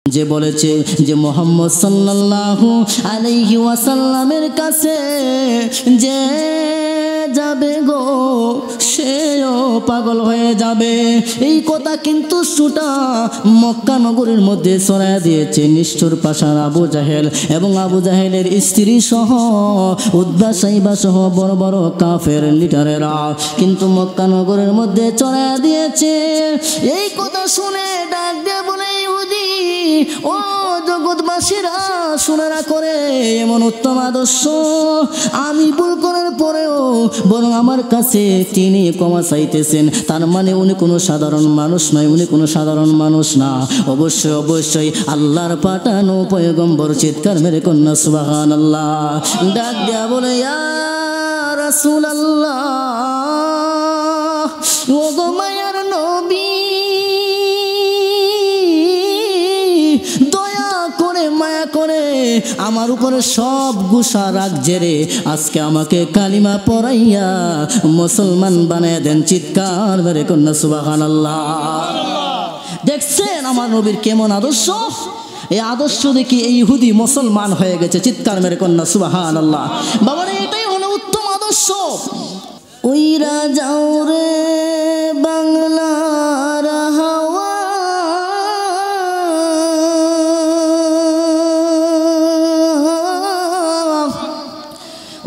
যে বলেছে যে মুহাম্মদ সাল্লাল্লাহু আলাইহি ওয়াসাল্লামের কাছে যে যাবে গো সেও পাগল হয়ে যাবে। এই কথা কিন্তু সুটা মক্কা নগরীর মধ্যে ছড়ায় দিয়েছে নিষ্ঠুর পাষাণ আবু জাহেল এবং আবু জাহেলের স্ত্রী সহ উদ্বা সাইবা সহ বড় বড় কাফের লিডারেরা কিন্তু মক্কা নগরের মধ্যে ছড়ায় দিয়েছে। এই কথা শুনে ডাক দিয়ে বলে ইহুদি ও জগৎবাসীরা শুনে না করে এমন উত্তম আদর্শ আমি ভুল করার পরেও বরং আমার কাছে তিনি ক্ষমা চাইতেছেন, তার মানে উনি কোনো সাধারণ মানুষ নয়, উনি কোনো সাধারণ মানুষ না, অবশ্যই অবশ্যই আল্লাহর পাঠানো পয়গম্বর। চিৎকার মেরে কন্যা সুবহানাল্লাহ। ডাক দেয়া বলে ইয়া রাসূলুল্লাহ, ও গো মায়ার নবী, মায়া করে আমার উপরে সব গুসা রাগ জেরে আজকে আমাকে কালিমা পড়াইয়া মুসলমান বানায় দেন। চিৎকার মেরে কন্যা সুবহানাল্লাহ। দেখছেন আমার নবীর কেমন আদর্শ? এই আদর্শ দেখি এই ইহুদি মুসলমান হয়ে গেছে। চিৎকার মেরে কন্যা সুবহানাল্লাহ। বাবারে এটাই হলো উত্তম আদর্শ। ওইরা যাও রে বাংলার হাওয়া,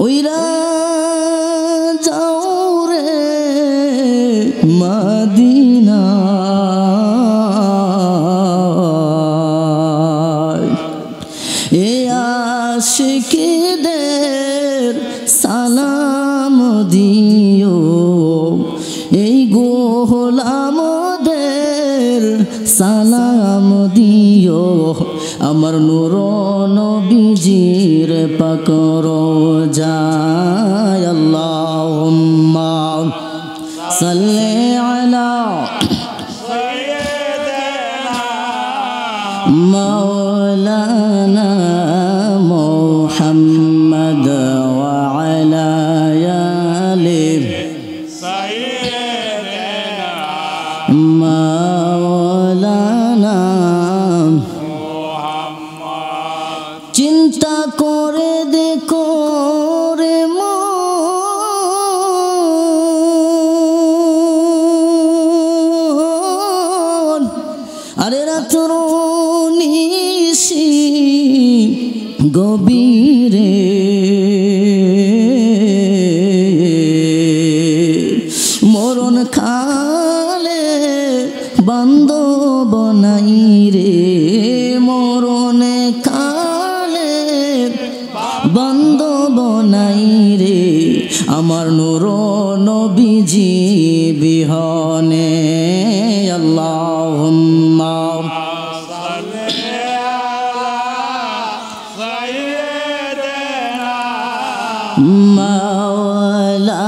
ওইরা যাও রে মদিনা, এ আশিকদের সালাম দিও, এই গোলামদের সালাম দিও, আমার নূর নবীজির পাক রওজায়। আল্লাহুম্মা সাল্লি আলা মাওলানা মুহাম্মদ ওয়া আলা আলি সাইয়্যিদিনা মাওলানা মুহাম্মদ। চিন্তা করে দেখো রে মন, আরে রাত্র নিশি গভীরে মরণ খালে বান্ধব নাই রে, মরণ খালে বান্ধব নাই রে, আমার নূর নবীজি বিহনে। আল্লাহুম্মা মাওলানা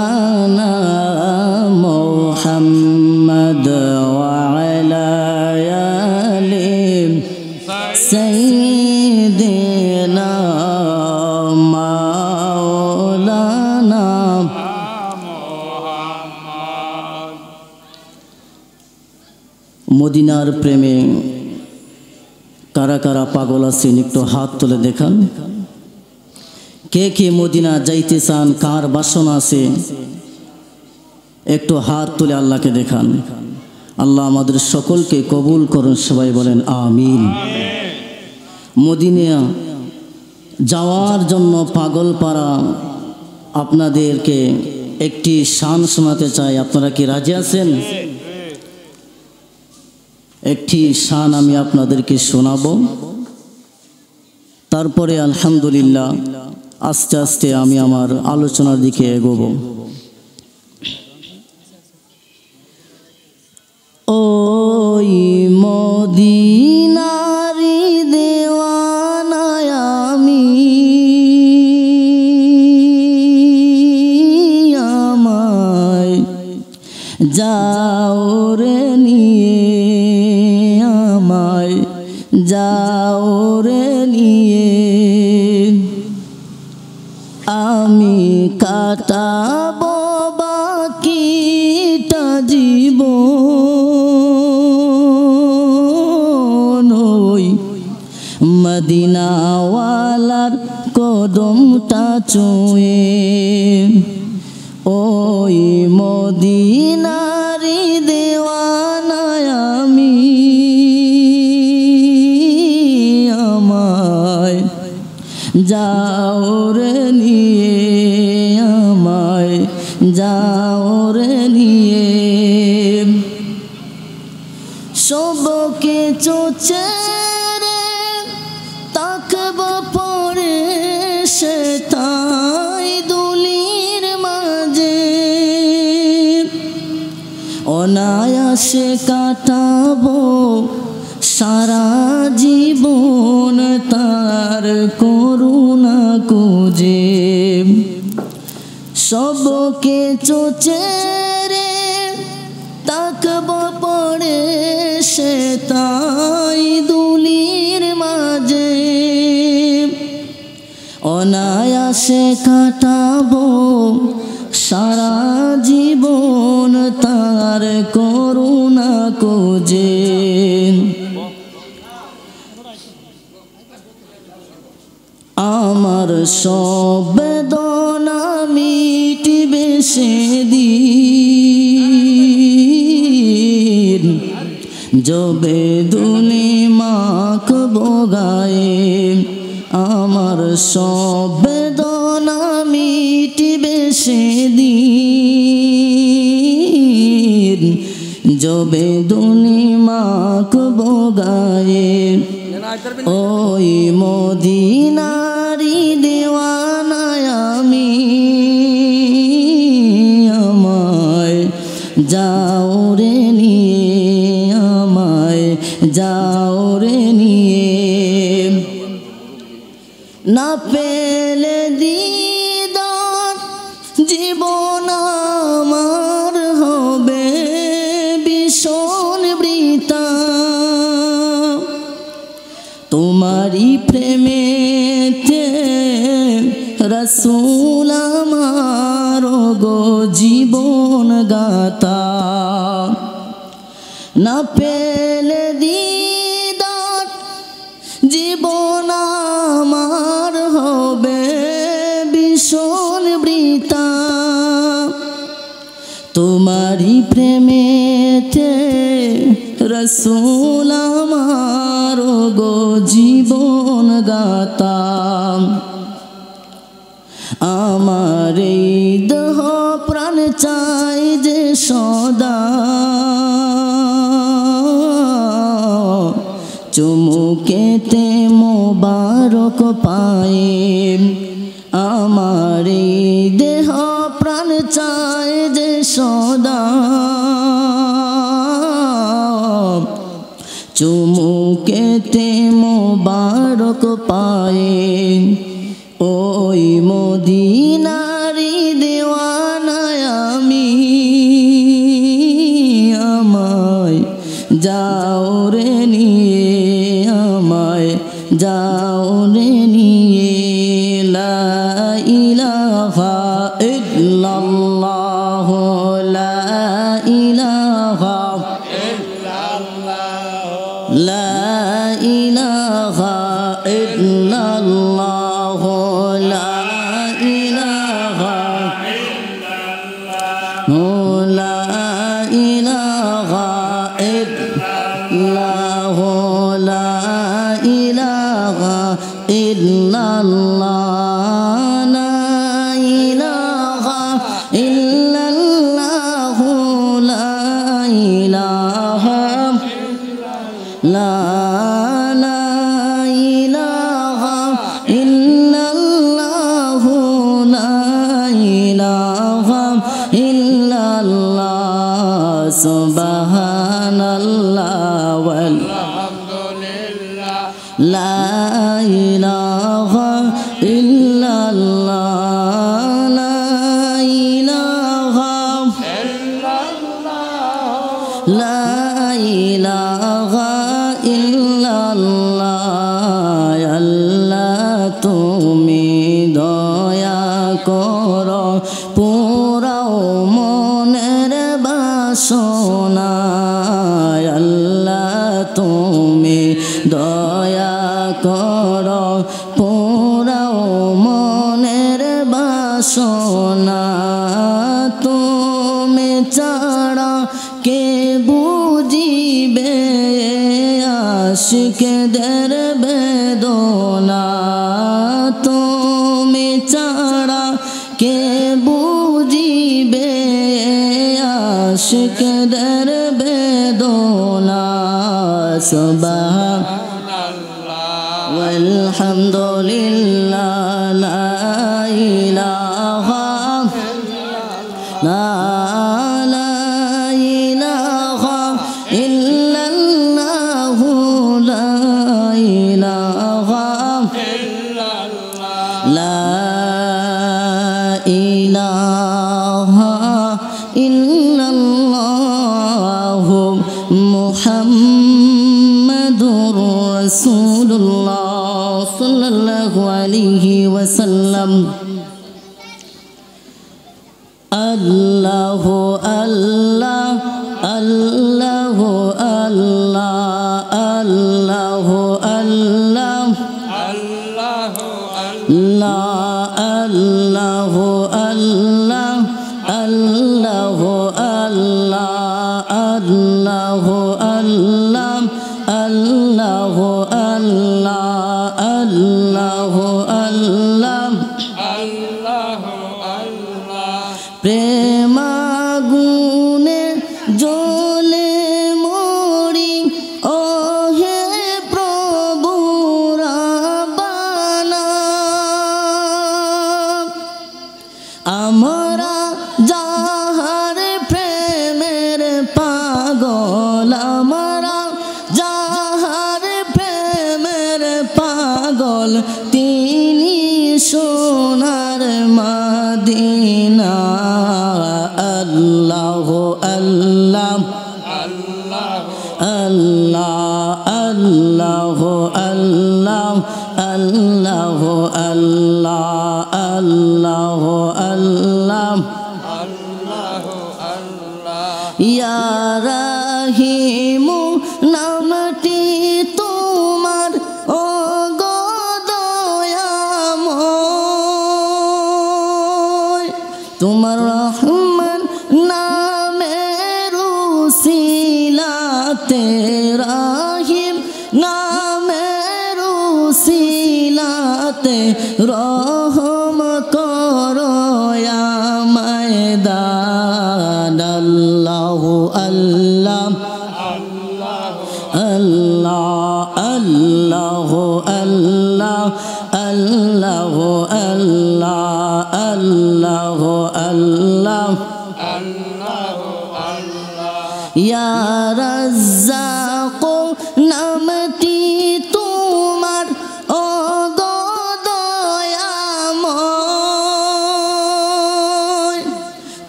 মুহাম্মদ ওয়া আলা আলি সাইয়্যিদিনা মাওলানা মুহাম্মদ। মদিনার প্রেমে কারা কারা পাগল আছেন একটু হাত তুলে দেখান। কে কে মদিনা যাইতে চান, কার বাসনা আছে একটু হাত তুলে আল্লাহকে দেখান। আল্লাহ আমাদের সকলকে কবুল করুন, সবাই বলেন আমিন। মদিনা যাওয়ার জন্য পাগল পাড়া আপনাদেরকে একটি শান শোনাতে চাই, আপনারা কি রাজি আছেন? একটি শান আমি আপনাদেরকে শোনাবো, তারপরে আলহামদুলিল্লাহ আস্তে আস্তে আমি আমার আলোচনার দিকে এগোবো। ওই মদিনারি দেওয়ানা আমি, আমায় যাও রে নিয়ে, আমায় যাও রে নিয়ে, আমি কাটাবো বাকিটা জীবন। মদিনাওয়ালার কদমটা ছুঁয়ে ওই মদিনারি দেওয়ানা আমি আমায় যাও রে নিয়ে আমায় যাও রে নিয়ে সবকে চোচে তাকব পড়ে সে তাই দুলির মাঝে অনায়াসে কাটাবো সারা জীবন তার করুণা খুঁজে সবকে চোচে রে তাকব পড়ে সে তাই দুলির মাঝে অনায়াসে কাটাবো সারা জীবন তার করুণা খুঁজে আমার সব বেদনা মিটিবে সেদিন যবে দুনি মাখবো গায়ে আমার সব বেদনা মিটিবে সেদিন যবে দুনি মাখবো গায়ে ওই মদিনারি দেওয়ানা আমি আমায় যাও রে নিয়ে আমায় যাও রে নিয়ে না পেলে দিদার জীবন আমার হবে ভীষণ বৃথা তোমারি প্রেমেতে রসুল আমার গো জীবন গাতা না পেলে দিদার জীবন আমার হবে ভীষণ বৃথা তোমারি প্রেমেতে রসুল আমার গো জীবন গাতা আমার এই দেহ প্রাণ চাই যে সদা চুমুকেতে মোবারক পায়ে আমার এই দেহ প্রাণ চাই যে সদা চুমুকেতে মোবারক পায়ে ওই মদিনারি দেওয়ানা আমি আমায় যাও রে নিয়ে আমায় যাও রে নিয়ে লা ইলাহা ইল্লাল্লাহ লা ইলাহা লা ইলাহা ইল্লাল্লাহ লা ইলাহা লা ইলাহা ইল্লাল্লাহ লা ইলাহা ইল্লাল্লাহ লা ইলাহা ইল্লাল্লাহ লা ইলাহা লা ইলাহা ইল্লাল্লাহ লা ইলাহা ইল্লাল্লাহ সুবহানাল্লাহ ওয়ালহামদুলিল্লাহ লা ইলাহা ইল্লাল্লাহ লা ইলাহা ইল্লাল্লাহ লা ইলাহা ইল্লাল্লাহ আল্লাহ তুমি দয়া করো পুরাও মনের বাসনা আল্লাহ তুমি দয়া কর পোড়াও মনের বাসনা তুমি ছাড়া কে বুঝিবে আশিকদের বেদনা তুমি ছাড়া কে বুঝিবে আশিকদের বেদনা সুবহানাল্লাহ ওয়ালহামদুলিল্লাহ লা ইলাহা ইল্লাল্লাহ লা ইলাহা লা ইলাহা ইল্লাল্লাহ মুহাম্মাদুর রাসূলুল্লাহ সাল্লাল্লাহু আলাইহি ওয়াসাল্লাম আল্লাহ আল্লাহ আল্লাহ আল্লাহ আল্লাহ আল্লাহ আল্লাহ আল্লাহ আল্লাহ আল্লাহ আল্লাহ আল্লাহ আল্লাহ আল্লাহ আল্লাহ প্রেমাগুনে জ্বলে মরি ও হে প্রভু রাব্বানা আমরা যাহার প্রেমের পাগল আমরা যাহার প্রেমের পাগল তিনি সোনার মদিনা আল্লাহ আল্লাহ আল্লাহ আল্লাহ আল্লাহ আল্লাহ আল্লাহ আল্লাহ আল্লাহ ইয়া রাহিমু নামটি তোমার ও গো দয়াময় তোমার রহমান নামের উসিলাতে রাহিম নামের উসিলাতে রহম করো আমায় দান আল্লাহ আল্লাহ আল্লাহ আল্লাহ আল্লাহ আল্লাহ আল্লাহ আল্লাহ ইয়া রাজ্জাক নামটি তোমার ও গো দয়াময়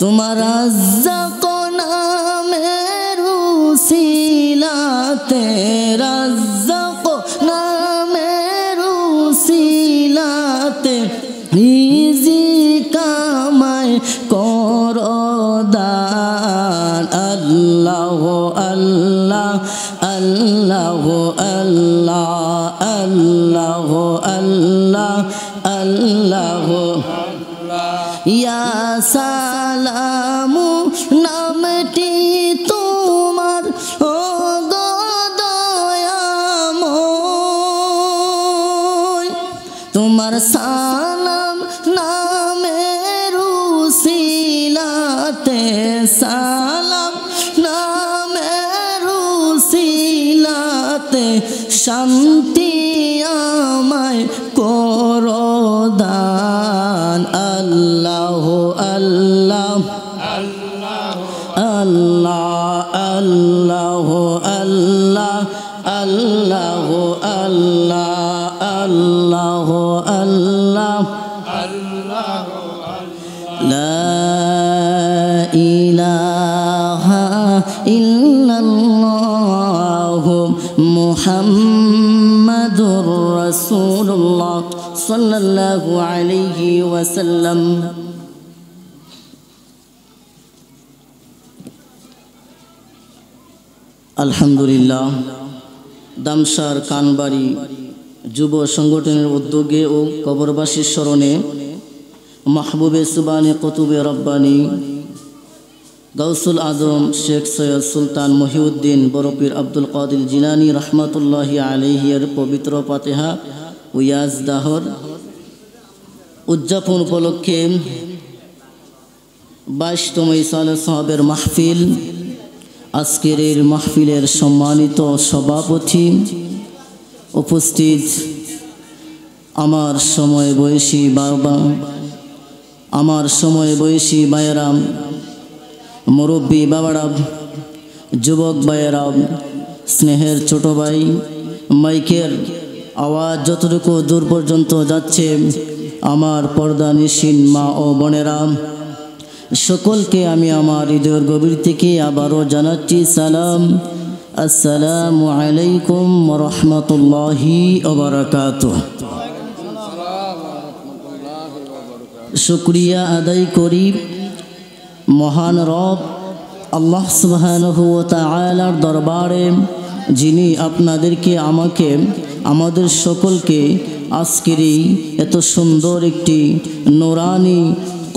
তোমার রাজ্জাক নামের উসিলাতে রাজ্জাক নামের উসিলাতে রিজিক আমায় করো দান আল্লাহ আল্লাহ আল্লাহ আল্লাহ আল্লাহ আল্লাহ ইয়া সালামু নামটি তোমার ও গো দয়াময় তোমার সালাম নামের উসিলাতে সালাম নামের উসিলাতে শান্তি আমায় করো দান আল্লাহ আল্লাহ আল্লাহ আল্লাহ আল্লাহ আল্লাহ আল্লাহ আল্লাহ আল্লাহ লা ইলাহা ইল্লাল্লাহ মুহাম্মাদুর রাসূলুল্লাহ সাল্লাল্লাহু আলাইহি ওয়াসাল্লাম আলহামদুলিল্লাহ দামসার কানবাড়ি যুব সংগঠনের উদ্যোগে ও কবরবাসীর স্মরণে মাহবুবে সুবানি কুতুবে রব্বানি গাউসুল আজম শেখ সৈয়দ সুলতান মহিউদ্দিন বরপীর আব্দুল কাদির জিলানী রহমতুল্লাহি আলাইহির পবিত্র ফাতিহা ও ইয়াজদাহর উদযাপন উপলক্ষে 22তম ইসালে সাহাবের মাহফিল। আজকের এই মাহফিলের সম্মানিত সভাপতি, উপস্থিত আমার সময় বয়সী বাবা, আমার সময় বয়সী ভাইয়েরা, মুরব্বী বাবারা, যুবক ভাইয়েরা, স্নেহের ছোট ভাই, মাইকের আওয়াজ যতটুকু দূর পর্যন্ত যাচ্ছে আমার পর্দানিশীন মা ও বোনেরা, সকলকে আমি আমার হৃদয়ের গভীর থেকে আবারও জানাচ্ছি সালাম, আসসালামু আলাইকুম ওয়া রাহমাতুল্লাহি ওয়া বারাকাতুহু। শুকরিয়া আদায় করি মহান রব আল্লাহ সুবহানাহু ওয়া তাআলার দরবারে, যিনি আপনাদেরকে আমাকে আমাদের সকলকে আজকের এই এত সুন্দর একটি নুরানি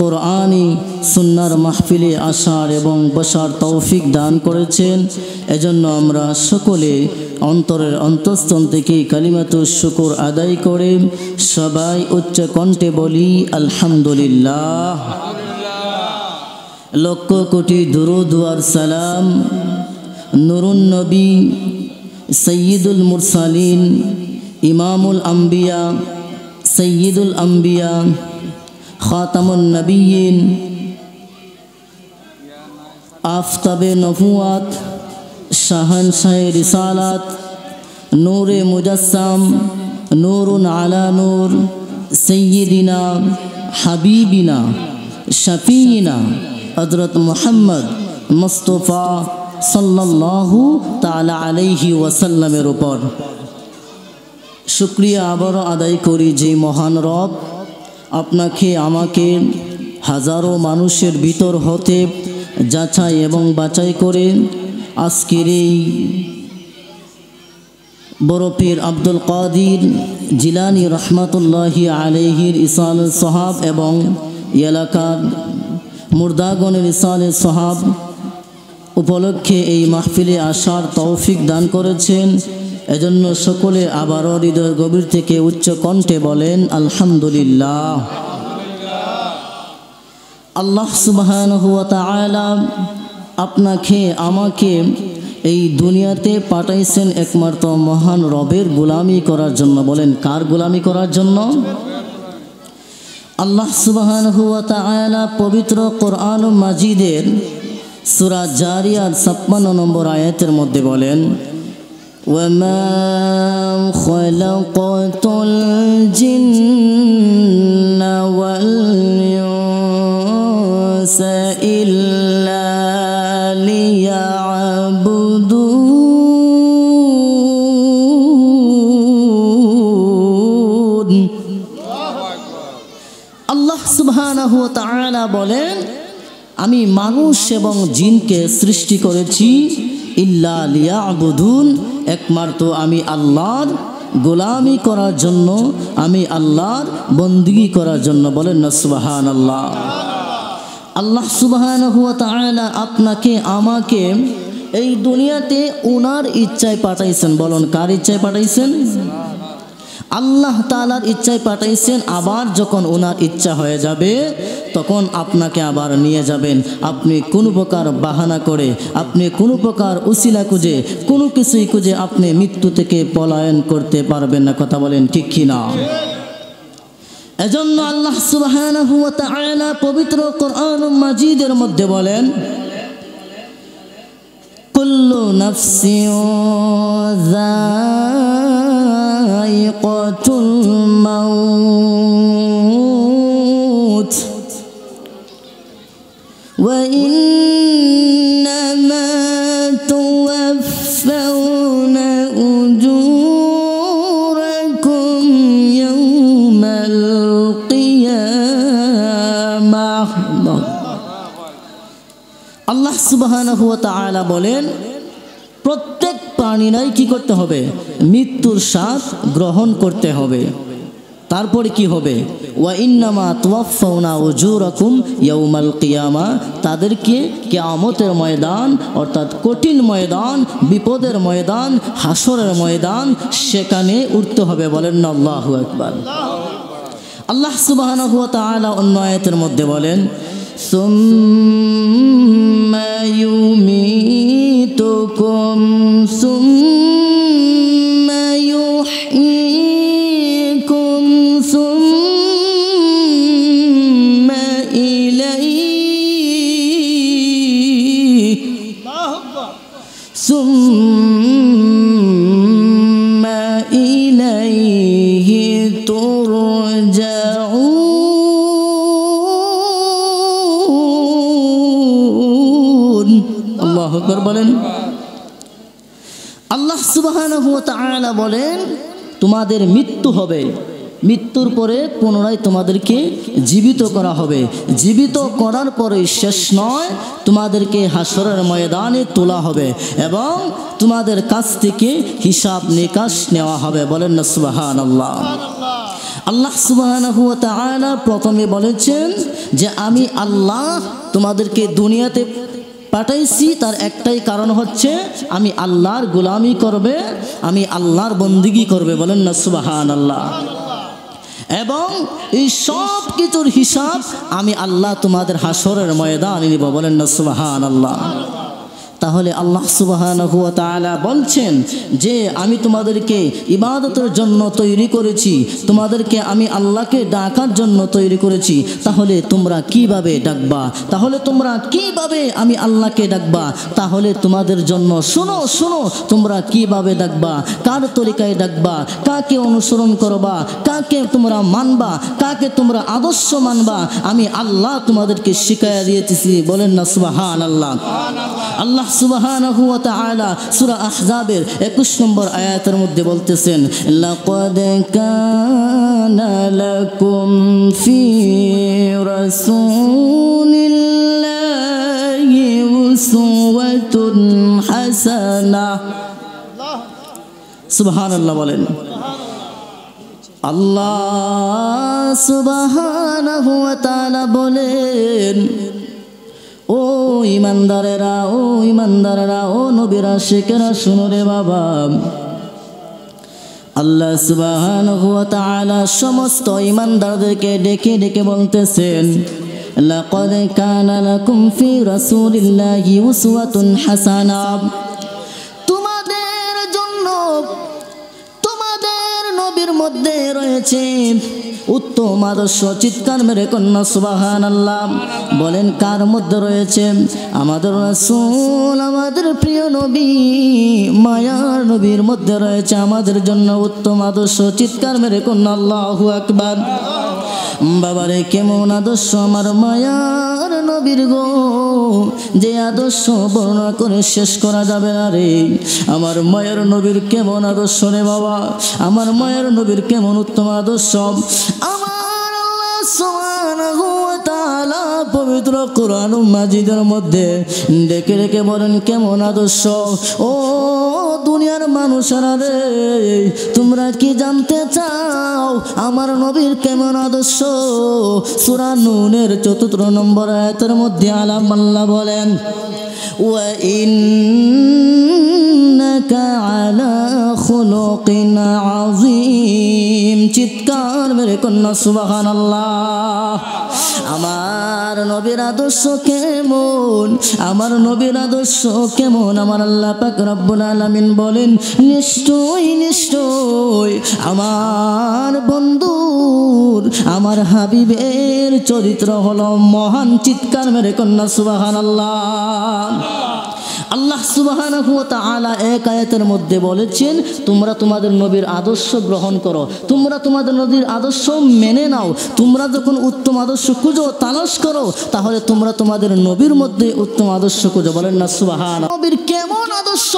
কোরআনি সুন্নাহর মাহফিলে আসার এবং বসার তৌফিক দান করেছেন। এজন্য আমরা সকলে অন্তরের অন্তঃস্থল থেকে কালিমাতুশ শুকর আদায় করে সবাই উচ্চ কণ্ঠে বলি আলহামদুলিল্লাহ। লক্ষ কোটি দুরূদ ওয়া সালাম নুরুন নবী সৈয়দুল মুরসালিন ইমামুল আম্বিয়া সৈয়দুল আম্বিয়া খাতামুন নবিয়্যিন আফতাবে নবুয়াত শাহানশাহে রিসালাত নূরে মুজাসসাম নূরুন আলা নূর সৈয়দিনা হাবিবিনা শফিঈনা হযরত মুহাম্মদ মুস্তাফা সাল্লাল্লাহু তাআলা আলাইহি ওয়াসাল্লামের উপর শুকরিয়া আবারও আদায় করি যে মহান রব আপনাকে আমাকে হাজারো মানুষের ভিতর হতে যাচাই এবং বাছাই করে আজকের এই বরপীর আব্দুল কাদির জিলানী রহমতুল্লাহি আলাইহির ইসালে সাহাব এবং এলাকার মুর্দাগণের ইসালে সাহাব উপলক্ষে এই মাহফিলে আসার তৌফিক দান করেছেন। এজন্য সকলে আবারও হৃদয়ের গভীর থেকে উচ্চ কণ্ঠে বলেন আলহামদুলিল্লাহ। আল্লাহ সুবহানাহু ওয়া তাআলা আপনাকে আমাকে এই দুনিয়াতে পাঠাইছেন একমাত্র মহান রবের গোলামি করার জন্য। বলেন কার গোলামি করার জন্য? আল্লাহ সুবহানাহু ওয়া তাআলা পবিত্র কোরআন মাজিদের সূরা জারিয়াত 56 নম্বর আয়াতের মধ্যে বলেন وَمَا خَلَقْتُ الْجِنَّ وَالْإِنسَ إِلَّا لِيَعْبُدُونِ আল্লাহ সুবহানাহু ওয়া তাআলা বলেন আমি মানুষ এবং জিনকে সৃষ্টি করেছি ইল্লা লিয়াবুদুন, একমাত্র আমি আল্লাহর গোলামি করার জন্য, আমি আল্লাহর বন্দেগী করার জন্য। বলেন না সুবহানাল্লাহ। আল্লাহ সুবহানাহু ওয়া তাআলা আপনাকে আমাকে এই দুনিয়াতে ওনার ইচ্ছায় পাঠাইছেন। বলুন কার ইচ্ছায় পাঠাইছেন? আল্লাহ তাআলার ইচ্ছায় পাঠাইছেন। আবার যখন ওনার ইচ্ছা হয়ে যাবে তখন আপনাকে আবার নিয়ে যাবেন। আপনি কোনো প্রকার বাহানা করে, আপনি কোনো প্রকার উসিলা খুঁজে, কোনো কিছুই খুঁজে আপনি মৃত্যু থেকে পলায়ন করতে পারবেন না। কথা বলেন ঠিক কি না? এজন্য আল্লাহ সুবহানাহু ওয়া তাআলা পবিত্র কোরআন মাজিদের মধ্যে বলেন কুল্লু নাফসিন যায়িকাতুল মাউত ওয়া ইন্নামা তুওয়াফাউনা উজুরাকুম ইয়াওমাল কিয়ামাহ। আল্লাহ সুবহানাহু ওয়া তাআলা বলেন প্রত্যেক প্রাণী নাই কি করতে হবে? মৃত্যুর স্বাদ গ্রহণ করতে হবে। তারপরে কি হবে? ওয়া ইন্নামা তুওয়াফাউনা উজুরাকুম ইয়াউমাল কিয়ামা, তাদেরকে কিয়ামতের ময়দান অর্থাৎ কঠিন ময়দান, বিপদের ময়দান, হাসরের ময়দান, সেখানে উঠতে হবে। বলেন না আল্লাহু আকবার। আল্লাহ সুবহানাহু ওয়া তাআলা অন্য আয়াতের মধ্যে বলেন সুম্মা ইউমীতুকুম সুম্মা ইউহয়ীকুম সুম্মা ইলাইহি সুম্মা ইলাইহি তুরজাউন। আল্লাহু আকবার বলেন। আল্লাহ সুবহানাহু ওয়া তাআলা বলেন তোমাদের মৃত্যু হবে, মৃত্যুর পরে পুনরায় তোমাদেরকে জীবিত করা হবে। জীবিত করার পরে শেষ নয়, তোমাদেরকে হাসরের ময়দানে তোলা হবে এবং তোমাদের কাছ থেকে হিসাব নিকাশ নেওয়া হবে। বলেন না সুবহানাল্লাহ। আল্লাহ সুবহানাহু ওয়া তাআলা প্রথমে বলেছেন যে আমি আল্লাহ তোমাদেরকে দুনিয়াতে পাঠাইছি, তার একটাই কারণ হচ্ছে আমি আল্লাহর গোলামি করবে, আমি আল্লাহর বন্দিগি করবে। বলেন না সুবহানাল্লাহ। এবং এই সব কিছুর হিসাব আমি আল্লাহ তোমাদের হাসরের ময়দানে নিব। বলেন না সুবহানাল্লাহ। তাহলে আল্লাহ সুবহানাহু ওয়া তাআলা বলছেন যে আমি তোমাদেরকে ইবাদতের জন্য তৈরি করেছি, তোমাদেরকে আমি আল্লাহকে ডাকার জন্য তৈরি করেছি। তাহলে তোমরা কিভাবে ডাকবা? তাহলে তোমরা কিভাবে আমি আল্লাহকে ডাকবা? তাহলে তোমাদের জন্য শোনো শোনো, তোমরা কিভাবে ডাকবা, কার তরিকায় ডাকবা, কাকে অনুসরণ করবা, কাকে তোমরা মানবা, কাকে তোমরা আদর্শ মানবা, আমি আল্লাহ তোমাদেরকে শিখাইয়া দিয়েছি। বলেন না সুবহানাল্লাহ। আল্লাহ সুবহানাহু ওয়া তাআলা সূরা আহজাবের 21 নম্বর আয়াতের মধ্যে বলতেছেন লাকাদ কানা লাকুম ফি রাসূলিল্লাহি উসওয়াতুন হাসানাহ। সুবহানাল্লাহ বলেন। আল্লাহ সুবহানাহু ওয়া তাআলা বলেন ও ইমানদারেরা, ও ইমানদারেরা, ও নবীর আশিকেরা, শুনো রে বাবা। আল্লাহ সুবহানাহু ওয়া তাআলা সমস্ত ইমানদারদেরকে ডেকে ডেকে বলতেছেন লাকাদ কানা লাকুম ফি রাসূলিল্লাহি উসওয়াতুন হাসানাহ। তোমাদের জন্য তোমাদের নবীর মধ্যে রয়েছে উত্তম আদর্শ। চিৎকার মেরে কন্যা সুবহানাল্লাহ। বলেন কার মধ্যে রয়েছে? আমাদের রাসূল, আমাদের প্রিয় নবী, মায়ার নবীর মধ্যে রয়েছে আমাদের জন্য উত্তম আদর্শ। চিৎকার মেরে কন্যা আল্লাহু আকবার। বাবারে কেমন আদর্শ আমার মায়ার নবীর গো, যে আদর্শ বর্ণনা করে শেষ করা যাবে না রে। আমার মায়ের নবীর কেমন আদর্শ রে বাবা, আমার মায়ের নবীর কেমন উত্তম আদর্শ। আমার আল্লাহ সুবহানাহু ওয়া তাআলা পবিত্র কোরআন মাজিদের মধ্যে ডেকে ডেকে বলেন কেমন আদর্শ। ও দুনিয়ার মানুষেরা রে, তোমরা কি জানতে চাও আমার নবীর কেমন আদর্শ? সূরা নূনের ৪ নম্বর আয়াতের মধ্যে আল্লাহ বলেন ওয়া ইন্নাকা আলা খুলুকিন আযীম। চিৎকার মেরে কন্যা সুবহানাল্লাহ। আমার নবীর আদর্শ কেমন, আমার নবীর আদর্শ কেমন? আমার আল্লাহ পাক রব্বুল আলামিন বলেন নিশ্চয় নিশ্চয় আমার বন্ধুর, আমার হাবিবের চরিত্র হলো মহান। চিৎকার মেরে কন্যা সুবহানাল্লাহ। আল্লাহ সুবহানাহু ওয়া তাআলা এক আয়াতের মধ্যে বলেছেন তোমরা তোমাদের নবীর আদর্শ গ্রহণ করো, তোমরা তোমাদের নবীর আদর্শ মেনে নাও। তোমরা যখন উত্তম আদর্শ খুঁজো, তালাশ করো, তাহলে তোমরা তোমাদের নবীর মধ্যে উত্তম আদর্শ খুঁজো। বলেন না সুবহানাল্লাহ। নবীর কেমন আদর্শ,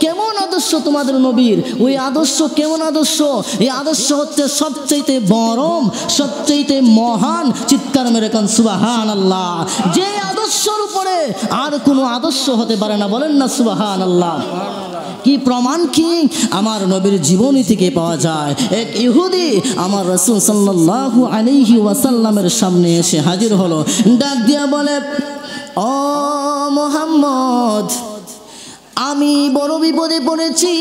কেমন আদর্শ তোমাদের নবীর? ওই আদর্শ কেমন আদর্শ? এই আদর্শ হচ্ছে সবচেয়ে বরম, সবচেয়ে মহান। চিৎকার মেরে কান সুবহানাল্লাহ। যে আদর্শের উপরে আর কোনো আদর্শ হতে পারে না। বলেন না সুবহানাল্লাহ। কি প্রমাণ কি? আমার নবীর জীবনী থেকে পাওয়া যায়। এক ইহুদি আমার রাসূল সাল্লাল্লাহু আলাইহি ওয়াসাল্লামের সামনে এসে হাজির হলো, ডাক দিয়া বলে, ও মুহাম্মদ, আমি বড় বিপদে পড়েছি,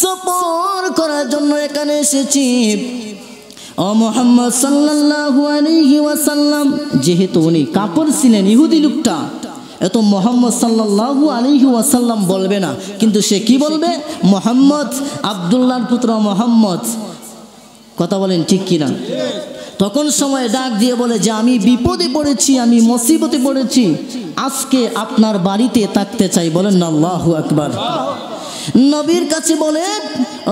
সফর করার জন্য এখানে এসেছি। ও মুহাম্মদ সাল্লাল্লাহু আলাইহি ওয়াসাল্লাম, যেহেতু উনি কাপড় ছিলেন ইহুদি লোকটা, এত মুহাম্মদ সাল্লাল্লাহু আলাইহি ওয়াসাল্লাম বলবে না, কিন্তু সে কি বলবে? মুহাম্মদ, আব্দুল্লাহর পুত্র মুহাম্মদ। কথা বলেন ঠিক কিনা? তখন সময় ডাক দিয়ে বলে যে আমি বিপদে পড়েছি, আমি মুসিবতে পড়েছি, আজকে আপনার বাড়িতে থাকতে চাই। বলেন না আল্লাহু আকবার। নবীর কাছে বলে,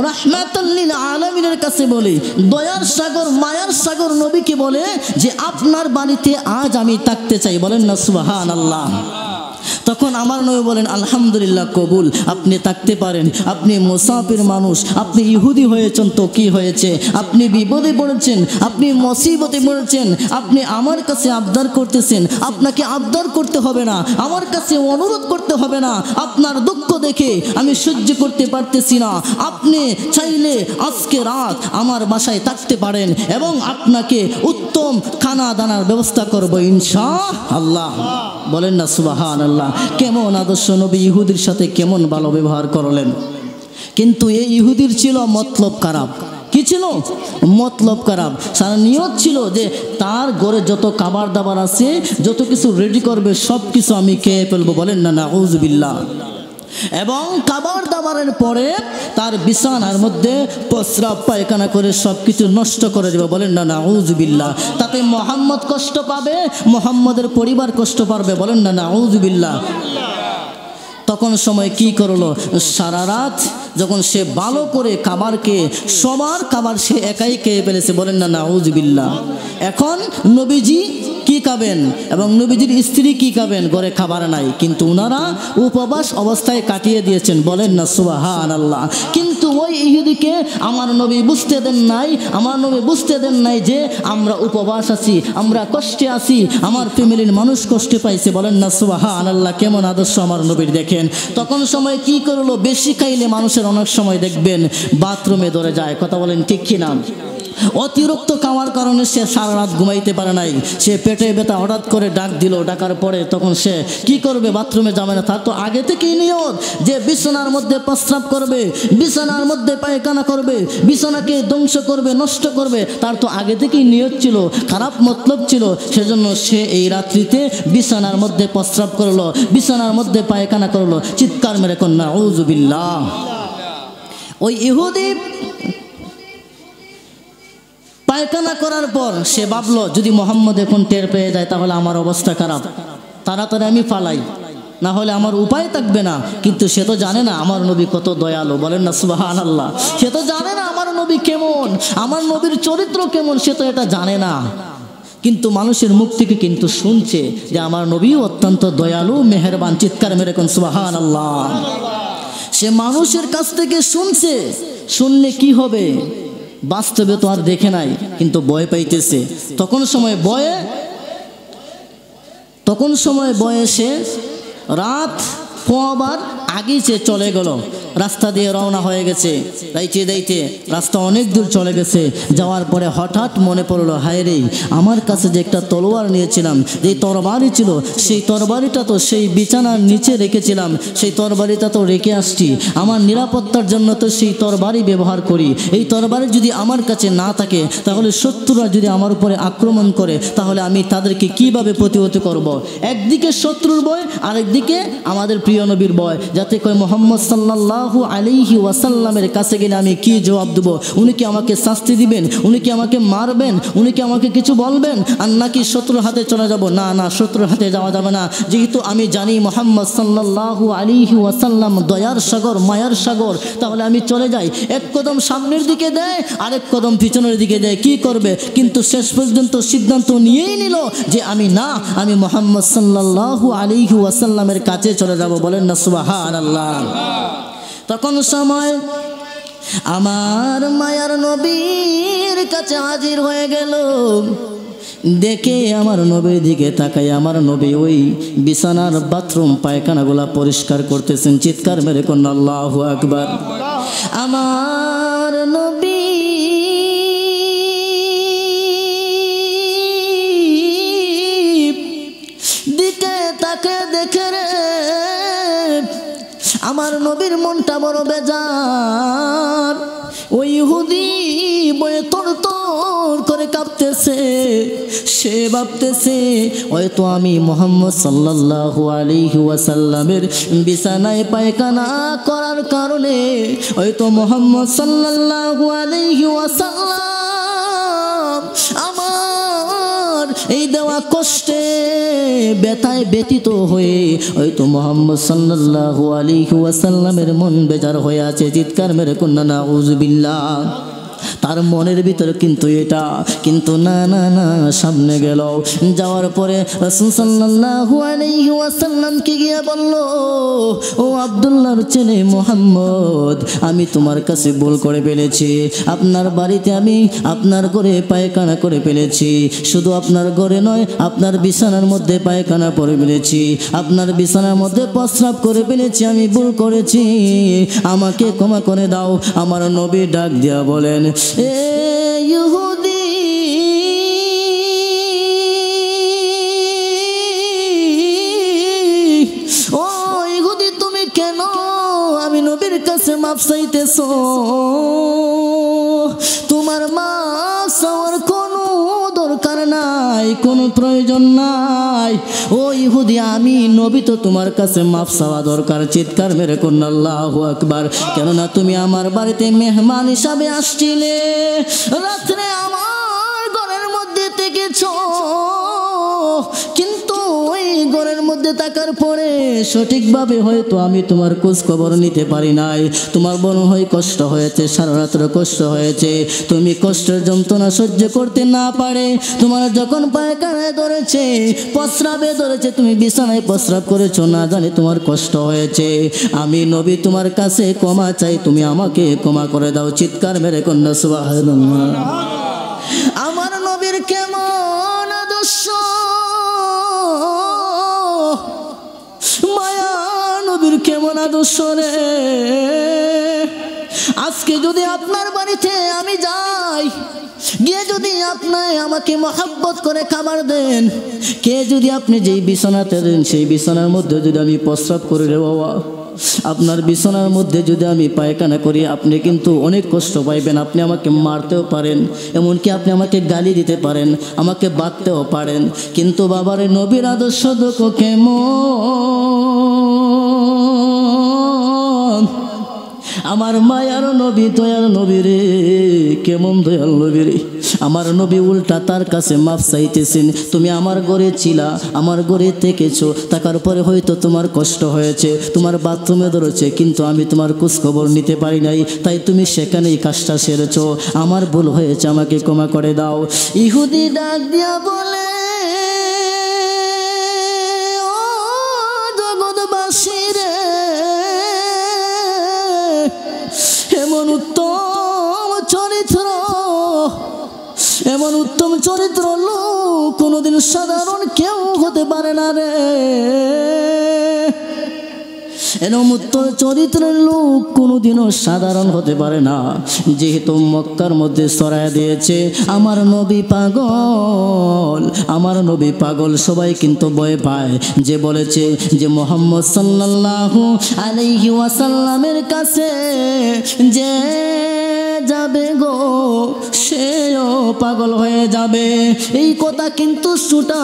রাহমাতুল লিল আলামিনের কাছে বলে, দয়ার সাগর মায়ার সাগর নবীকে বলে যে আপনার বাড়িতে আজ আমি থাকতে চাই। বলেন না সুবহানাল্লাহ। তখন আমার নবী বলেন, আলহামদুলিল্লাহ, কবুল, আপনি থাকতে পারেন। আপনি মুসাফির মানুষ, আপনি ইহুদি হয়েছেন তো কি হয়েছে? আপনি বিপদে পড়েছেন, আপনি মুসিবতে পড়েছেন, আপনি আমার কাছে আবদার করতেছেন। আপনাকে আবদার করতে হবে না, আমার কাছে অনুরোধ করতে হবে না। আপনার দুঃখ দেখে আমি সহ্য করতে পারতেছি না। আপনি চাইলে আজকে রাত আমার বাসায় থাকতে পারেন এবং আপনাকে উত্তম খানা দানার ব্যবস্থা করব ইনশাআল্লাহ। বলেন না সুবহানাল্লাহ। কেমন আদর্শ নবী ইহুদির সাথে কেমন ভালো ব্যবহার করলেন। কিন্তু এই ইহুদির ছিল মতলব খারাপ। কি ছিল? মতলব খারাপ। সারা নিয়ত ছিল যে তার ঘরে যত খাবার দাবার আছে, যত কিছু রেডি করবে সব কিছু আমি খেয়ে ফেলবো। বলেন না নাউযুবিল্লাহ। এবং খাবার দাবারের পরে তার বিছানার মধ্যে প্রস্রাব পায়খানা করে সব কিছু নষ্ট করে দেবে। বলেন না নাউযুবিল্লাহ। তাতে মুহাম্মদ কষ্ট পাবে, মুহাম্মদের পরিবার কষ্ট পাবে। বলেন না নাউযুবিল্লাহ। তখন সময় কি করলো? সারা রাত যখন সে ভালো করে খাবার খেয়ে সবার খাবার সে একাই খেয়ে ফেলেছে। বলেন না নাউযুবিল্লাহ। এখন নবীজি কি খাবেন এবং নবীজির স্ত্রী কি খাবেন? ঘরে খাবার নাই, কিন্তু ওনারা উপবাস অবস্থায় কাটিয়ে দিয়েছেন। বলেন না সুবহানাল্লাহ। কিন্তু ওই ইহুদিকে আমার নবী বুঝতে দেন নাই, আমার নবী বুঝতে দেন নাই যে আমরা উপবাস আছি, আমরা কষ্টে আছি, আমার ফ্যামিলির মানুষ কষ্টে পাইছে। বলেন না সুবহানাল্লাহ। কেমন আদর্শ আমার নবীর দেখেন। তখন সময় কি করলো? বেশি খাইলে মানুষের অনেক সময় দেখবেন বাথরুমে ধরে যায়। কথা বলেন ঠিক কিনা? অতিরিক্ত খাওয়ার কারণে সে সারা রাত ঘুমাইতে পারে নাই। সে পেটে ব্যথা হঠাৎ করে ডাক দিল, ডাকার পরে তখন সে কি করবে? বাথরুমে যাবে না। তার তো আগে থেকেই নিয়ত যে বিছানার মধ্যে প্রস্রাব করবে, বিছানার মধ্যে পায়খানা করবে, বিছানাকে ধ্বংস করবে, নষ্ট করবে। তার তো আগে থেকেই নিয়ত ছিল, খারাপ মতলব ছিল। সেজন্য সে এই রাত্রিতে বিছানার মধ্যে প্রস্রাব করলো, বিছানার মধ্যে পায়খানা করলো। চিৎকার মেরে কোন নাউযুবিল্লাহ। ওই ইহুদি পায়খানা করার পর সে ভাবলো, যদি মুহাম্মদ এখন টের পেয়ে যায় তাহলে আমার অবস্থা খারাপ, তাড়াতাড়ি আমি পালাই, না হলে আমার উপায় থাকবে না। কিন্তু সে তো জানে না আমার নবী কত দয়ালু। বলেন না সুবহানাল্লাহ। সে তো জানে না আমার নবী কেমন, আমার নবীর চরিত্র কেমন, সে তো এটা জানে না। কিন্তু মানুষের মুখ থেকে কিন্তু শুনছে যে আমার নবী অত্যন্ত দয়ালু, মেহেরবান। চিৎকার মেরে কোন সুবহানাল্লাহ। সে মানুষের কাছ থেকে শুনছে, শুনলে কি হবে? বাস্তবে তো আর দেখে নাই, কিন্তু ভয় পাইতেছে। তখন সময় বয়সে রাত পোয়াবার আগেই সে চলে গেল, রাস্তা দিয়ে রওনা হয়ে গেছে। যাইতে যাইতে রাস্তা অনেক দূর চলে গেছে। যাওয়ার পরে হঠাৎ মনে পড়লো, হায় রে, আমার কাছে যে একটা তলোয়ার নিয়েছিলাম, যে তরবারি ছিল, সেই তরবারিটা তো সেই বিছানার নিচে রেখেছিলাম, সেই তরবারিটা তো রেখে আসছি। আমার নিরাপত্তার জন্য তো সেই তরবারি ব্যবহার করি। এই তরবারি যদি আমার কাছে না থাকে তাহলে শত্রুরা যদি আমার উপরে আক্রমণ করে তাহলে আমি তাদেরকে কিভাবে প্রতিহত করব? একদিকে শত্রুর ভয়, আরেকদিকে আমাদের প্রিয় নবীর ভয়, যাতে কয় মুহাম্মদ সাল্লাল্লাহু আলাইহি ওয়াসাল্লামের কাছে গেলে আমি কি জবাব দেব? উনি কি আমাকে শাস্তি দিবেন? উনি কি আমাকে মারবেন? উনি কি আমাকে কিছু বলবেন? আর নাকি শত্রুর হাতে চলে যাব? না না, শত্রুর হাতে যাওয়া যাবে না। যেহেতু আমি জানি মুহাম্মদ সাল্লাল্লাহু আলাইহি ওয়াসাল্লাম দয়ার সাগর, মায়ার সাগর, তাহলে আমি চলে যাই। এক কদম সামনের দিকে দেয়, আরেক কদম পিছনের দিকে দেয়। কি করবে? কিন্তু শেষ পর্যন্ত সিদ্ধান্ত নিয়েই নিল যে আমি মুহাম্মদ সাল্লাল্লাহু আলাইহি ওয়াসাল্লামের কাছে চলে যাব। বলেন না সুবহানাল্লাহ। তখন সময় আমার মায়ার নবীর কাছে হাজির হয়ে গেল। দেখে আমার নবীর দিকে তাকাই আমার নবী ওই বিছানার বাথরুম পায়খানাগুলা পরিষ্কার করতেছেন। চিৎকার মেরে কোন আল্লাহু আকবার। আমার নবী দিকে তাকে দেখে রে আমার নবীর মনটা বড় বেজার। ওই ইহুদি বয়ে তোর করে কাঁপতেছে। সে ভাবতেছে হয়তো আমি মুহাম্মদ সাল্লাল্লাহু আলাইহি ওয়াসাল্লামের বিছানায় পায়খানা করার কারণে হয়তো মুহাম্মদ সাল্লাল্লাহু আলাইহি ওয়াসাল্লাম আমার এই দেওয়া কষ্টে ব্যথায় ব্যতীত হয়ে হয়তো মুহাম্মদ সাল্লাল্লাহু আলাইহি ওয়াসাল্লামের মন বেজার হয়ে আছে। চিৎকার মেরে কন্যা নাউযুবিল্লাহ। তার মনের ভিতরে কিন্তু এটা, কিন্তু না না না সামনে গেল। যাওয়ার পরে রাসূল সাল্লাল্লাহু আলাইহি ওয়াসাল্লামকে গিয়ে বলল, ও আব্দুল্লাহর ছেলে মুহাম্মদ, আমি তোমার কাছে ভুল করে ফেলেছি। আপনার বাড়িতে আমি আপনার ঘরে পায়খানা করে ফেলেছি। শুধু আপনার ঘরে নয়, আপনার বিছানার মধ্যে পায়খানা করে ফেলেছি, আপনার বিছানার মধ্যে প্রস্রাব করে ফেলেছি। আমি ভুল করেছি, আমাকে ক্ষমা করে দাও। আমার নবী ডাক দিয়া বলেন, এ ইহুদি, ও ইহুদি, তুমি কেন আমি নবীর কাছে মাফ চাইতেছো? তোমার মাফ চাওয়ার কোনো দরকার নাই, কোনো প্রয়োজন নাই। ও ইহুদি, আমি নবী তো তোমার কাছে মাফ চাওয়া দরকার। চিৎকার মেরে কোন আল্লাহু আকবার। কেননা তুমি আমার বাড়িতে মেহমান হিসাবে আসছিলে, রাত্রে আমার ঘরের মধ্যে থেকেছো, কিন্তু ওই ঘরের মধ্যে থাকার পরে সঠিকভাবে হয়তো আমি তোমার খোঁজ খবর নিতে পারি নাই। তোমার মনে হয় কষ্ট হয়েছে, সারা রাত্র কষ্ট হয়েছে। তুমি কষ্টের যন্ত্রণা সহ্য করতে না পারে তোমার যখন পায়খানায় ধরেছে, প্রস্রাবে ধরেছে, তুমি বিছানায় প্রস্রাব করেছো, না জানি তোমার কষ্ট হয়েছে। আমি নবী তোমার কাছে ক্ষমা চাই, তুমি আমাকে ক্ষমা করে দাও। চিৎকার মেরে কন্যা সুবহানাল্লাহ। আমার নবীর কেমন আদর্শ, মায়া নবীর কেমন আদর্শ রে। আজকে যদি আপনার বাড়িতে আমি যাই, গিয়ে যদি আপনি আমাকে মহব্বত করে খাবার দেন, কে যদি আপনি যেই বিছানাতে দেন সেই বিছানার মধ্যে যদি আমি প্রস্রাব করি রে বাবা, আপনার বিছানার মধ্যে যদি আমি পায়খানা করি, আপনি কিন্তু অনেক কষ্ট পাইবেন। আপনি আমাকে মারতেও পারেন, এমনকি আপনি আমাকে গালি দিতে পারেন, আমাকে বাঁধতেও পারেন। কিন্তু বাবারে নবীর আদর্শ দেখো কেমন। আমার মায়ার নবী, দয়াল নবী রে, কেমন দয়াল নবী রে। আমার নবী উল্টা তার কাছে মাফ চাইতেছেন। তুমি আমার ঘরে ছিলা, আমার ঘরে থেকেছো, থাকার পরে হয়তো তোমার কষ্ট হয়েছে, তোমার বাথরুমে ধরেছে, কিন্তু আমি তোমার খোঁজ খবর নিতে পারি নাই, তাই তুমি সেখানেই কাজটা সেরেছো। আমার ভুল হয়েছে, আমাকে ক্ষমা করে দাও। ইহুদি ডাক দিয়া বলে, ও জগৎবাসী রে, এমন উত্তম চরিত্র, এমন উত্তম চরিত্র লোক কোনোদিন সাধারণ কেউ হতে পারে না রে। এরকম উত্তম চরিত্রের লোক কোনোদিনও সাধারণ হতে পারে না। যেহেতু মক্কার মধ্যে ছড়ায় দিয়েছে আমার নবী পাগল, আমার নবী পাগল, সবাই কিন্তু ভয় পায়। যে বলেছে যে মুহাম্মদ সাল্লাল্লাহু আলাইহি ওয়াসাল্লামের কাছে যে যাবে গো সেও পাগল হয়ে যাবে, এই কথা কিন্তু সুটা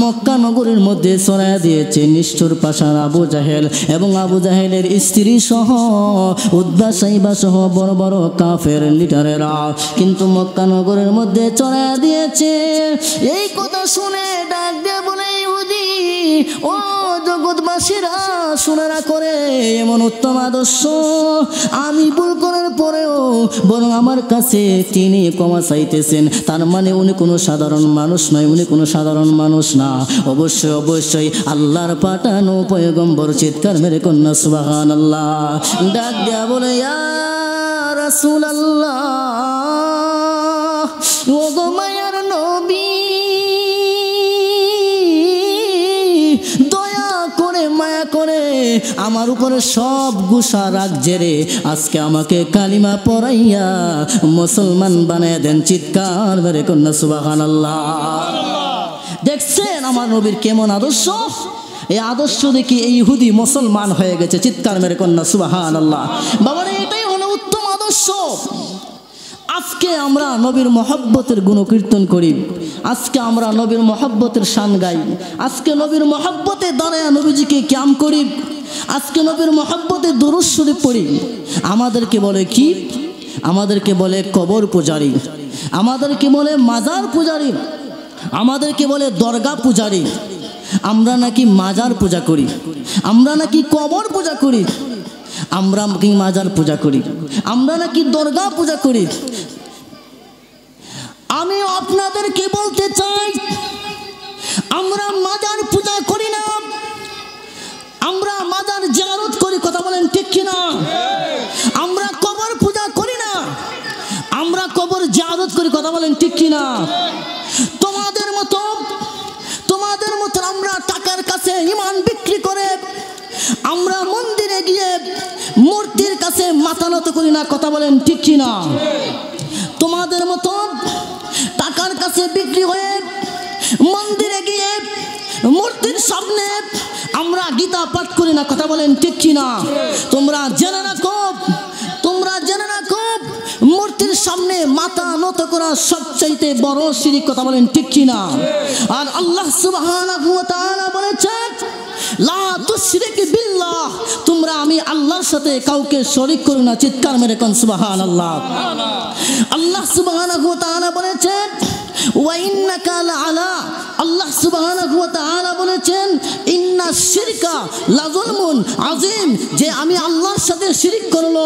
মক্কা নগরীর মধ্যে ছড়ায় দিয়েছে নিষ্ঠুর পাষাণ আবু জাহেল এবং আবু জাহেলের স্ত্রী সহ উদ্বা সাইবা সহ বড় বড় কাফের লিডারেরা কিন্তু মক্কা নগরের মধ্যে ছড়ায় দিয়েছে। এই কথা শুনে ডাক দিয়ে বলে, ইহুদি, ও জগৎবাসীরা শুনে করে, এমন উত্তম আদর্শ আমি ভুল করার পরেও বরং আমার কাছে তিনি ক্ষমা চাইতেছেন। তার মানে উনি কোনো সাধারণ মানুষ নয়, উনি কোনো সাধারণ মানুষ না, অবশ্যই অবশ্যই আল্লাহর পাঠানো পয়গম্বর। চিৎকার মেরে কন্যা সুবহানাল্লাহ। ডাক দেয়া বলে, ইয়া রাসূলুল্লাহ, ও গো মায়ার নবী, আমার উপরে সব গুসা রাগ জেরে আজকে আমাকে কালিমা পড়াইয়া মুসলমান বানায় দেন। চিৎকার মেরে কন্যা সুবহানাল্লাহ। দেখছেন আমার নবীর কেমন আদর্শ? এই আদর্শ দেখি এই ইহুদি মুসলমান হয়ে গেছে। চিৎকার মেরে কন্যা সুবহানাল্লাহ। বাবারে এটাই হলো উত্তম আদর্শ। আজকে আমরা নবীর মহব্বতের গুণকীর্তন করি, আজকে আমরা নবীর মহব্বতের শান গাই, আজকে নবীর মহব্বতে দাঁড়ায় নবীজিকে ক্যাম করি, আজকে নবীর মহব্বতে দুরূদ শরীফ পড়ি। আমাদেরকে বলে কি? আমাদেরকে বলে কবর পূজারী, আমাদেরকে বলে মাজার পূজারী, আমাদেরকে বলে দরগা পূজারী। আমরা নাকি মাজার পূজা করি, আমরা নাকি কবর পূজা করি, আমরা কি মাজার পূজা করি, আমরা নাকি দরগা পূজা করি। আমি আপনাদেরকে বলতে চাই, আমরা মাজার পূজা করি না, আমরা মাজার জিয়ারত করি। কথা বলেন ঠিক কিনা? আমরা কবর পূজা করি না, আমরা কবর জিয়ারত করি। কথা বলেন ঠিক কিনা? তোমাদের মতো আমরা টাকার কাছে ঈমান বিক্রি করে আমরা মন্দিরে গিয়ে মূর্তির কাছে মাথা নত করি না। কথা বলেন ঠিক কিনা? তোমাদের মতো টাকার কাছে বিক্রি হয়ে মন্দিরে গিয়ে মূর্তির সামনে আমরা গীতা পাঠ করি না। কথা বলেন ঠিক কিনা? তোমরা জেনে রাখো, তোমরা জেনে রাখো, মূর্তির সামনে মাথা নত করা সবচাইতে বড় শিরক। কথা বলেন ঠিক কিনা? আর আল্লাহ সুবহানাহু ওয়া তাআলা বলেছেন, লা তুশরিক বিল্লাহ, তোমরা আমি আল্লাহর সাথে কাউকে শরীক করো না। চিৎকার মেরে কোন সুবহানাল্লাহ। আল্লাহ সুবহানাহু ওয়া তাআলা বলেছেন, ওয়া ইন্নাকা লাআলা, আল্লাহ সুবহানাহু ওয়া তাআলা বলেছেন, ইন্না শিরকা লাযুলমুন আযীম, যে আমি আল্লাহর সাথে শিরক করলো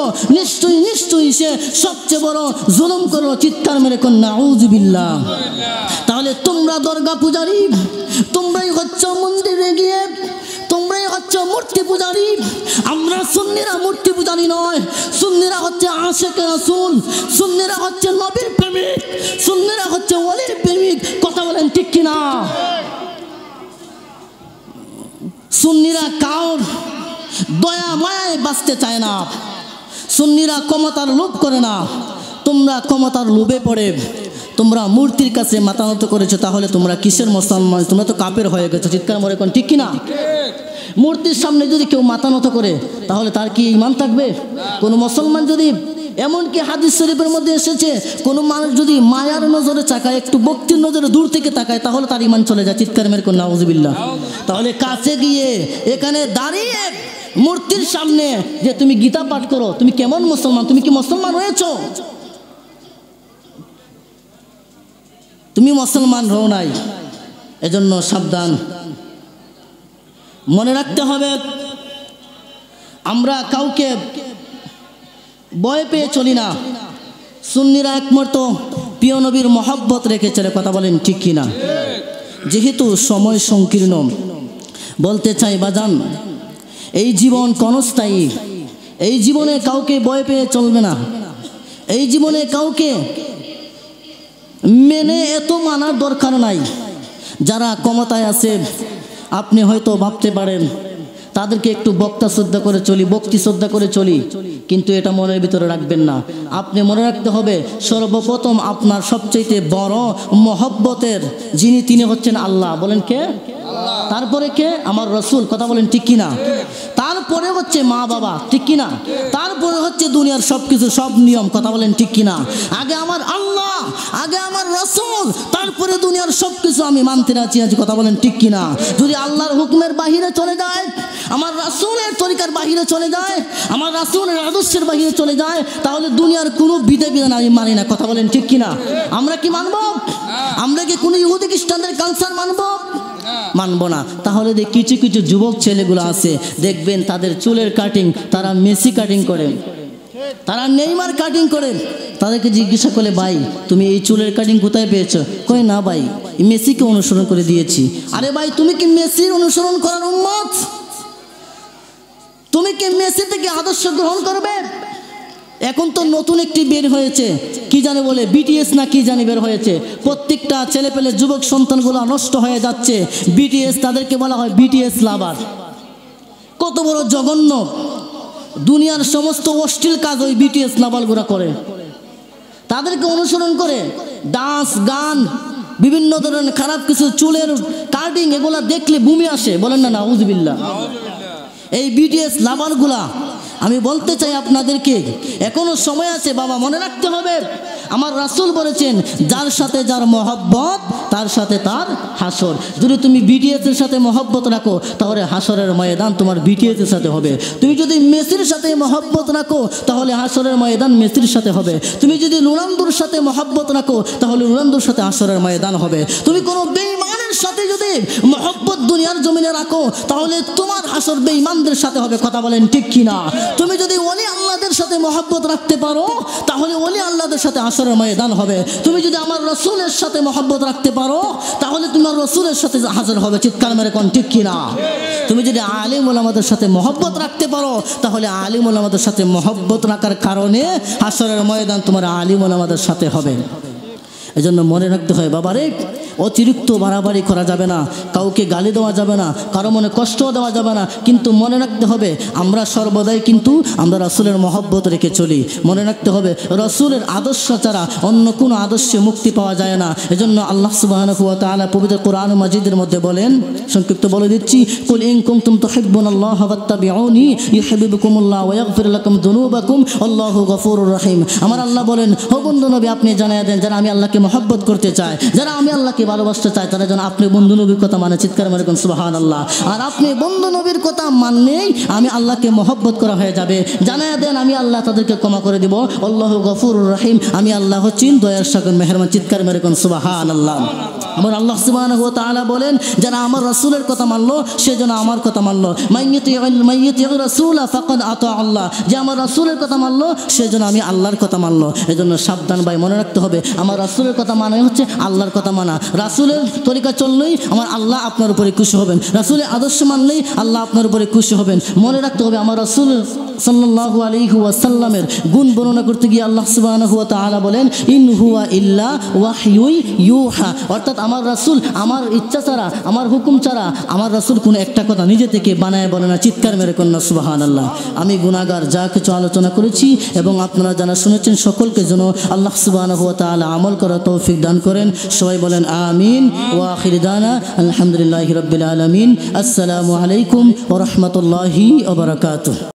নিশ্চয়ই সে সবচেয়ে বড় জুলুম করলো। চিৎকার মেরে কোন নাউযু বিল্লাহ। তাহলে তোমরা দরগা পূজারী, তোমরাই হচ্ছে মন্দিরে গিয়ে তোমরাই হচ্ছে মূর্তি পূজারী। আমরা সুন্নিরা মূর্তি পূজারী নয়, সুন্নিরা হচ্ছে আশিকে রাসূল, সুন্নিরা হচ্ছে নবীর প্রেমিক, সুন্নিরা হচ্ছে ওলির প্রেমিক। কথা বলেন ঠিক কিনা? সুন্নিরা কাউর দয়া মায়ায় বাঁচতে চায় না, সুন্নিরা ক্ষমতার লোভ করে না। তোমরা ক্ষমতার লোভে পড়ে তোমরা মূর্তির কাছে মাথা নত করেছো, তাহলে তোমরা কিসের মুসলমান? তোমরা তো কাফের হয়ে গেছো। চিৎকার মরে কোন ঠিক কিনা? মূর্তির সামনে যদি কেউ মাথা নত করে তাহলে তার কি ঈমান থাকবে? কোনো মুসলমান যদি, এমনকি হাদিস শরীফের মধ্যে এসেছে, কোনো মানুষ যদি মায়ার নজরে তাকায়, একটু ভক্তির নজরে দূর থেকে তাকায়, তাহলে তার ঈমান চলে যায়। চিৎকার মেরে কোন নাউযুবিল্লাহ। তাহলে কাছে গিয়ে এখানে দাঁড়িয়ে মূর্তির সামনে যে তুমি গীতা পাঠ করো, তুমি কেমন মুসলমান? তুমি কি মুসলমান হয়েছো? তুমি মুসলমান হও নাই। এজন্য সাবধান, মনে রাখতে হবে, আমরা কাউকে ভয় পেয়ে চলি না। সুন্নিরা একমাত্র প্রিয় নবীর মহব্বত রেখে চলে। কথা বলেন ঠিক কিনা? যেহেতু সময় সংকীর্ণ, বলতে চাই বাজান, এই জীবন ক্ষণস্থায়ী, এই জীবনে কাউকে ভয় পেয়ে চলবে না, এই জীবনে কাউকে মেনে এত মানার দরকার নাই। যারা ক্ষমতায় আছে আপনি হয়তো ভাবতে পারেন তাদেরকে একটু বক্তা শ্রদ্ধা করে চলি, ভক্তি শ্রদ্ধা করে চলি, কিন্তু এটা মনের ভিতরে রাখবেন না। আপনি মনে রাখতে হবে, সর্বপ্রথম আপনার সবচেয়ে বড় মহব্বতের যিনি, তিনি হচ্ছেন আল্লাহ। বলেন কে? তারপরে কে? আমার রসুল। কথা বলেন ঠিক কিনা? তারপরে হচ্ছে মা বাবা, ঠিক কিনা? তারপরে হচ্ছে দুনিয়ার সবকিছু, সব নিয়ম। কথা বলেন ঠিক কিনা? আগে আমার আল্লাহ, আগে আমার রসুল, তারপরে দুনিয়ার সবকিছু আমি মানতে রাজি আছি। কথা বলেন ঠিক কিনা? যদি আল্লাহর হুকুমের বাহিরে চলে যায়, আমার রাসূলের তরিকার বাহিরে চলে যায়, আমার রাসূলের আদর্শের বাহিরে চলে যায়, তাহলে দুনিয়ার কোনো বিধান আমি মানি না। কথা বলেন ঠিক কিনা? আমরা কি মানবো? আমরা কি কোনো ইহুদি খ্রিস্টানদের কালচার মানবো? মানবো না। তাহলে কিছু কিছু যুবক ছেলেগুলো আছে, দেখবেন তাদের চুলের কাটিং তারা মেসি কাটিং করেন, তারা নেইমার কাটিং করেন। তাদেরকে জিজ্ঞাসা করলে, ভাই তুমি এই চুলের কাটিং কোথায় পেয়েছো? কই না ভাই, মেসিকে অনুসরণ করে দিয়েছি। আরে ভাই, তুমি কি মেসির অনুসরণ করার উম্মত? তুমি কি মেসি থেকে আদর্শ গ্রহণ করবে? এখন তো নতুন একটি বের হয়েছে, কি জানে বলে বিটিএস না কি জানি বের হয়েছে। প্রত্যেকটা ছেলে পেলে যুবক সন্তানগুলো নষ্ট হয়ে যাচ্ছে। বিটিএস, তাদেরকে বলা হয় বিটিএস লাভার। কত বড় জঘন্য দুনিয়ার সমস্ত অশ্লীল কাজ ওই বিটিএস নাবালকরা করে। তাদেরকে অনুসরণ করে ডান্স, গান, বিভিন্ন ধরনের খারাপ কিছু, চুলের কাটিং, এগুলা দেখলে বমি আসে। বলেন না নাউজুবিল্লাহ। এই বিটিএস নাবালকগুলা আমি বলতে চাই আপনাদেরকে, এখনো সময় আছে বাবা, মনে রাখতে হবে আমার রাসূল বলেছেন যার সাথে যার মহব্বত তার সাথে তার হাসর। যদি তুমি বিটিএসের সাথে মহব্বত রাখো তাহলে হাসরের ময়দান তোমার বিটিএসের সাথে হবে। তুমি যদি মেসির সাথে মহব্বত রাখো তাহলে হাসরের ময়দান মেসির সাথে হবে। তুমি যদি রোনালদোর সাথে মহব্বত রাখো তাহলে রোনালদোর সাথে হাসরের ময়দান হবে। তুমি কোনো বেঈমানের সাথে যদি মহব্বত দুনিয়ার জমিনে রাখো তাহলে তোমার হাসর বেঈমানদের সাথে হবে। কথা বলেন ঠিক কিনা? তুমি যদি ওলি আল্লাহদের সাথে মহব্বত রাখতে পারো তাহলে ওলি আল্লাহদের সাথে হাসরের ময়দান হবে। তুমি যদি আমার রাসূলের সাথে মহব্বত রাখতে পারো তাহলে তোমার রাসূলের সাথে হাসর হবে। চিৎকার মেরে কোন ঠিক কিনা? তুমি যদি আলিম ওলামাদের সাথে মহব্বত রাখতে পারো তাহলে আলিম ওলামাদের সাথে মহব্বত রাখার কারণে হাসরের ময়দান তোমার আলিম ওলামাদের সাথে হবে। এজন্য মনে রাখতে হয় বাবারে, অতিরিক্ত বাড়াবাড়ি করা যাবে না, কাউকে গালি দেওয়া যাবে না, কারো মনে কষ্ট দেওয়া যাবে না। কিন্তু মনে রাখতে হবে আমরা সর্বদাই কিন্তু আমরা রাসূলের মহব্বত রেখে চলি। মনে রাখতে হবে রাসূলের আদর্শ ছাড়া অন্য কোনো আদর্শে মুক্তি পাওয়া যায় না। এজন্য আল্লাহ সুবহানাহু ওয়া তাআলা পবিত্র কোরআন মাজিদের মধ্যে বলেন, সংক্ষিপ্ত বলে দিচ্ছি, কুল ইন কুনতুম তুহিব্বুনাল্লাহা ফাত্তাবিউনি ইউহিব্বুকুমুল্লাহ ওয়া ইয়াগফির লাকুম যুনুবাকুম আল্লাহু গফুরুর রহিম। আমার আল্লাহ বলেন, ও বন্ধু নবী আপনি জানিয়ে দেন যারা আমি আল্লাহকে মহব্বত করতে চায়, যারা আমি আল্লাহকে ভালোবাসতে চায়, তারা যেন আপনি বন্ধু নবীর কথা মানে। চিৎকার মেরে কোন সুবহানাল্লাহ। আর আপনি বন্ধু নবীর কথা মানলেই আমি আল্লাহকে মহব্বত করা হয়ে যাবে। জানায়া দেন আমি আল্লাহ তাদেরকে ক্ষমা করে দিব। আল্লাহু গফুরুর রহিম, আমি আল্লাহ হচ্ছি দয়ার সাগর মেহেরবান। চিৎকার মেরে কোন সুবহানাল্লাহ। আমার আল্লাহ সুবহানাহু ওয়া তাআলা বলেন যারা আমার রাসূলের কথা মানলো সে যেন আমার কথা মানলো। মাইয়্যিতির রাসূলা ফাকাদ আতা আল্লাহ, যে আমার রাসূলের কথা মানলো সে যেন আমি আল্লাহর কথা মানলো। এজন্য সাবধান ভাই, মনে রাখতে হবে আমার রাসূলের কথা মানাই হচ্ছে আল্লাহর কথা মানা। রাসূলের তরিকা চললেই আমার আল্লাহ আপনার উপরে খুশি হবেন, রাসূলের আদর্শ মানলেই আল্লাহ আপনার উপরে খুশি হবেন। মনে রাখতে হবে আমার রাসূল সাল্লাল্লাহু আলাইহি ওয়াসাল্লামের গুণ বর্ণনা করতে গিয়ে আল্লাহ সুবহানাহু ওয়া তাআলা বলেন, ইন হুয়া ইল্লা ওয়াহয়ুন ইউহা, অর্থাৎ আমার রাসূল আমার ইচ্ছা ছাড়া, আমার হুকুম ছাড়া আমার রাসূল কোনো একটা কথা নিজে থেকে বানায় বলে না। চিৎকার মেরে কন্যা সুবহানাল্লাহ। আমি গুনাহগার, যা কিছু আলোচনা করেছি এবং আপনারা যারা শুনেছেন সকলকে যেন আল্লাহ সুবহানাহু ওয়া তাআলা আমল করার তৌফিক দান করেন। সবাই বলেন আমিন। ওয়া আখির দানা আলহামদুলিল্লাহি রাব্বিল আলামিন। আসসালামু আলাইকুম ওয়া রাহমাতুল্লাহি ওয়া বারাকাতুহু।